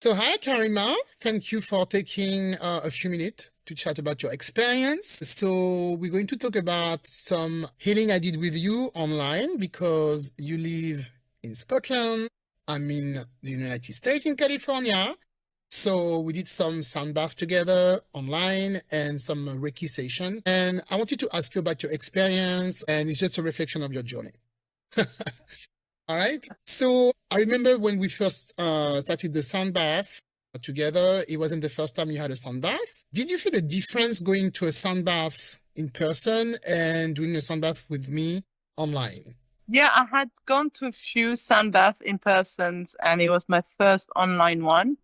So, hi, Karima. Thank you for taking a few minutes to chat about your experience. So, we're going to talk about some healing I did with you online because you live in Scotland. I'm in the United States in California. So, we did some sound bath together online and some Reiki session. And I wanted to ask you about your experience, and it's just a reflection of your journey. All right. So I remember when we first started the sound bath together, it wasn't the first time you had a sound bath. Did you feel a difference going to a sound bath in person and doing a sound bath with me online? Yeah, I had gone to a few sound baths in persons, and it was my first online one.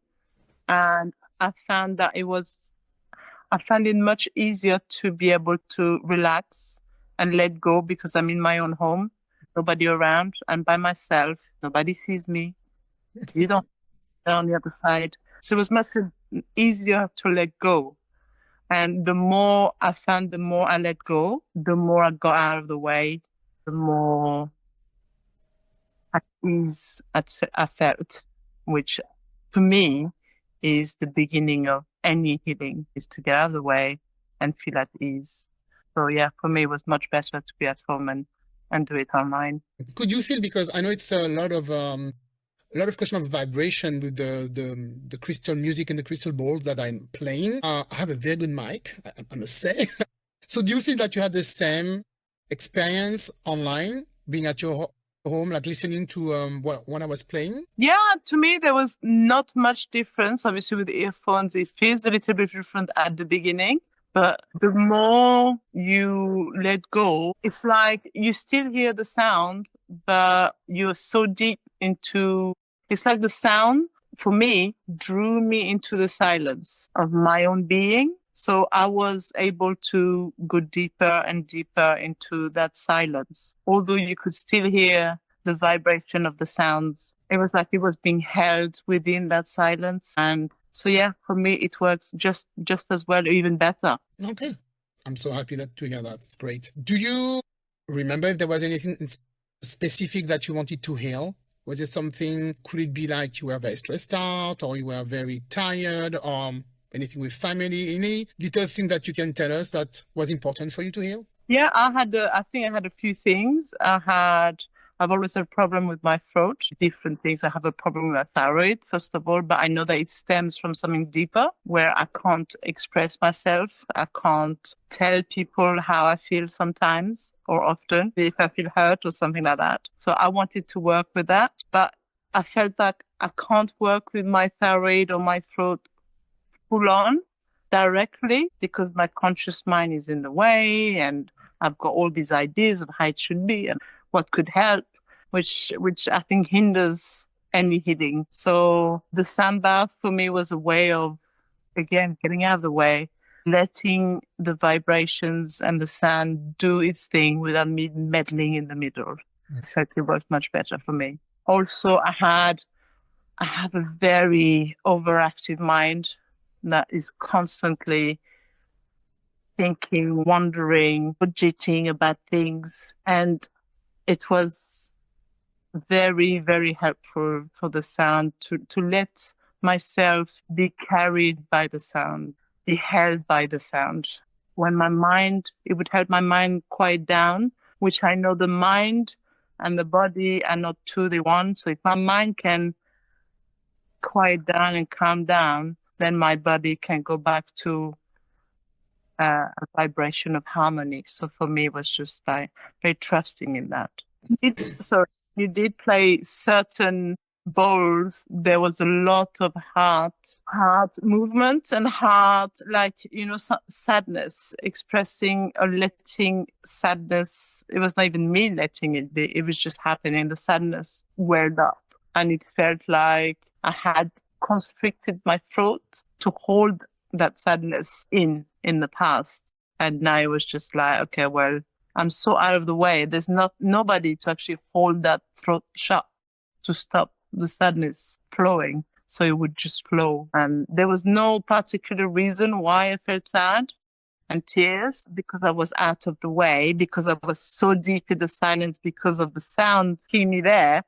And I found that I found it much easier to be able to relax and let go because I'm in my own home, nobody around, and by myself. Nobody sees me. You don't on the other side. So it was much easier to let go. And the more I found, the more I let go, the more I got out of the way, the more at ease I felt, which for me is the beginning of any healing, is to get out of the way and feel at ease. So yeah, for me it was much better to be at home and do it online. Could you feel, because I know it's a lot of question of vibration with the crystal music and the crystal balls that I'm playing. I have a very good mic, I must say. So do you feel that you had the same experience online, being at your home, like listening to when I was playing? Yeah, to me there was not much difference. Obviously with the earphones it feels a little bit different at the beginning. But the more you let go, it's like you still hear the sound, but you're so deep into it's like the sound for me drew me into the silence of my own being. So I was able to go deeper and deeper into that silence. Although you could still hear the vibration of the sounds, it was like it was being held within that silence. And so yeah, for me it works just as well, even better. Okay. I'm so happy to hear that. It's great. Do you remember if there was anything specific that you wanted to heal? Was there something, could it be like you were very stressed out or you were very tired or anything with family? Any little thing that you can tell us that was important for you to heal? Yeah, I think I had a few things. I've always had a problem with my throat, different things. I have a problem with my thyroid, first of all, but I know that it stems from something deeper where I can't express myself. I can't tell people how I feel sometimes or often, if I feel hurt or something like that. So I wanted to work with that, but I felt like I can't work with my thyroid or my throat full on directly because my conscious mind is in the way and I've got all these ideas of how it should be and what could help, which I think hinders any healing. So the sound bath for me was a way of, again, getting out of the way, letting the vibrations and the sound do its thing without me meddling in the middle. I felt it was much better for me. Also, I have a very overactive mind that is constantly thinking, wondering, budgeting about things. And it was very, very helpful for the sound to let myself be carried by the sound, be held by the sound. When it would help my mind quiet down, which I know the mind and the body are not two, they one. So if my mind can quiet down and calm down, then my body can go back to a vibration of harmony. So for me, it was just like very trusting in that. You did play certain bowls. There was a lot of heart movement and heart, like, sadness, expressing or letting sadness. It was not even me letting it be. It was just happening. The sadness welled up and it felt like I had constricted my throat to hold that sadness in the past. And now it was just like, okay, well, I'm so out of the way. There's nobody to actually hold that throat shut to stop the sadness flowing. So it would just flow. And there was no particular reason why I felt sad and tears, because I was out of the way, because I was so deep in the silence, because of the sound keeping me there.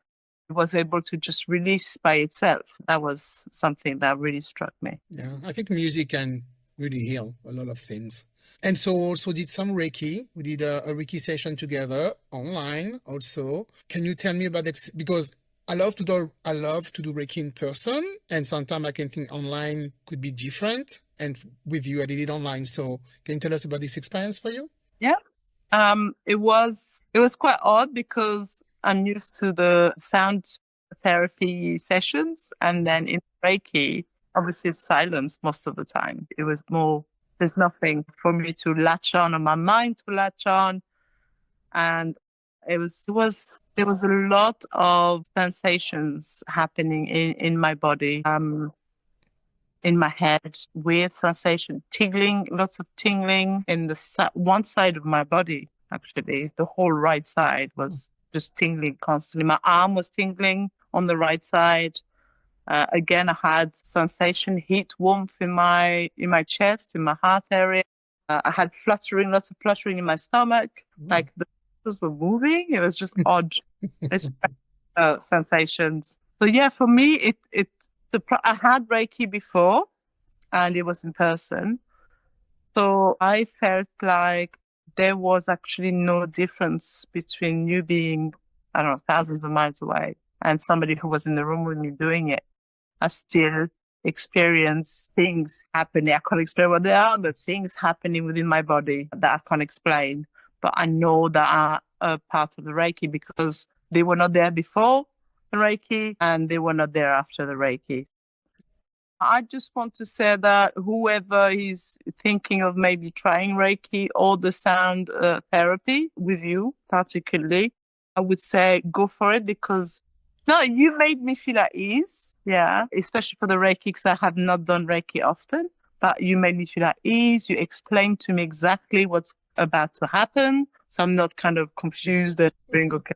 was able to just release by itself. That was something that really struck me. Yeah, I think music can really heal a lot of things. And so also did some Reiki. We did a Reiki session together online also. Can you tell me about this? Because I love to do Reiki in person, and sometimes I can think online could be different. And with you, I did it online. So can you tell us about this experience for you? Yeah. It was quite odd because I'm used to the sound therapy sessions, and then in Reiki, obviously it's silence most of the time. It was more, there's nothing for me to latch on or my mind to latch on. And there was a lot of sensations happening in my body, in my head, weird sensation, tingling, lots of tingling in the one side of my body. Actually, the whole right side was just tingling constantly. My arm was tingling on the right side. Again, I had sensation, heat, warmth in my chest, in my heart area. I had fluttering, lots of fluttering in my stomach, like the muscles were moving. It was just odd, sensations. So yeah, for me, I had Reiki before, and it was in person. So I felt like there was actually no difference between you being, I don't know, thousands of miles away and somebody who was in the room with me doing it. I still experience things happening. I can't explain what they are, but things happening within my body that I can't explain. But I know that are a part of the Reiki because they were not there before the Reiki and they were not there after the Reiki. I just want to say that whoever is thinking of maybe trying Reiki or the sound therapy with you, particularly, I would say go for it because no, you made me feel at ease. Yeah, especially for the Reiki because I have not done Reiki often, but you made me feel at ease. You explained to me exactly what's about to happen. So I'm not kind of confused and going, okay,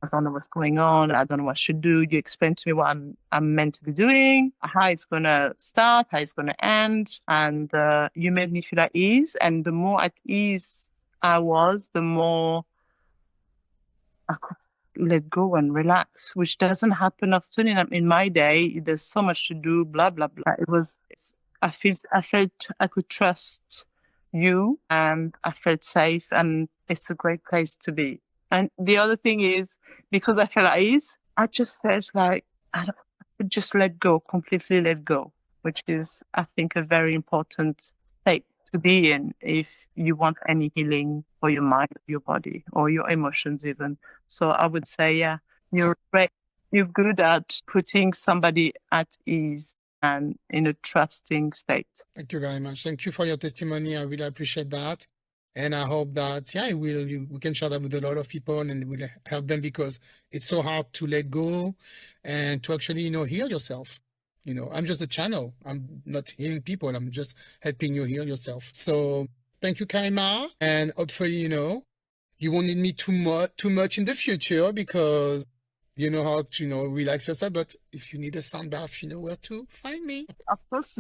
I don't know what's going on. I don't know what I should do. You explain to me what I'm meant to be doing, how it's going to start, how it's going to end. And you made me feel at ease. And the more at ease I was, the more I could let go and relax, which doesn't happen often in my day. There's so much to do, blah, blah, blah. I felt I could trust you and I felt safe and it's a great place to be. And the other thing is, because I felt at ease, I just felt like I could just let go, completely let go, which is, I think, a very important state to be in if you want any healing for your mind, your body, or your emotions even. So I would say, yeah, you're great. You're good at putting somebody at ease and in a trusting state. Thank you very much. Thank you for your testimony. I really appreciate that. And I hope that, yeah, we can share that with a lot of people and it will help them because it's so hard to let go and to actually, heal yourself. I'm just a channel. I'm not healing people. I'm just helping you heal yourself. So thank you, Kaima. And hopefully, you won't need me too much in the future because you know how to, relax yourself. But if you need a sound bath, you know where to find me. Of course,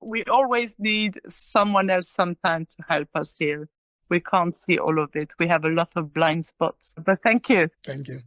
we always need someone else sometimes to help us heal. We can't see all of it. We have a lot of blind spots. But thank you. Thank you.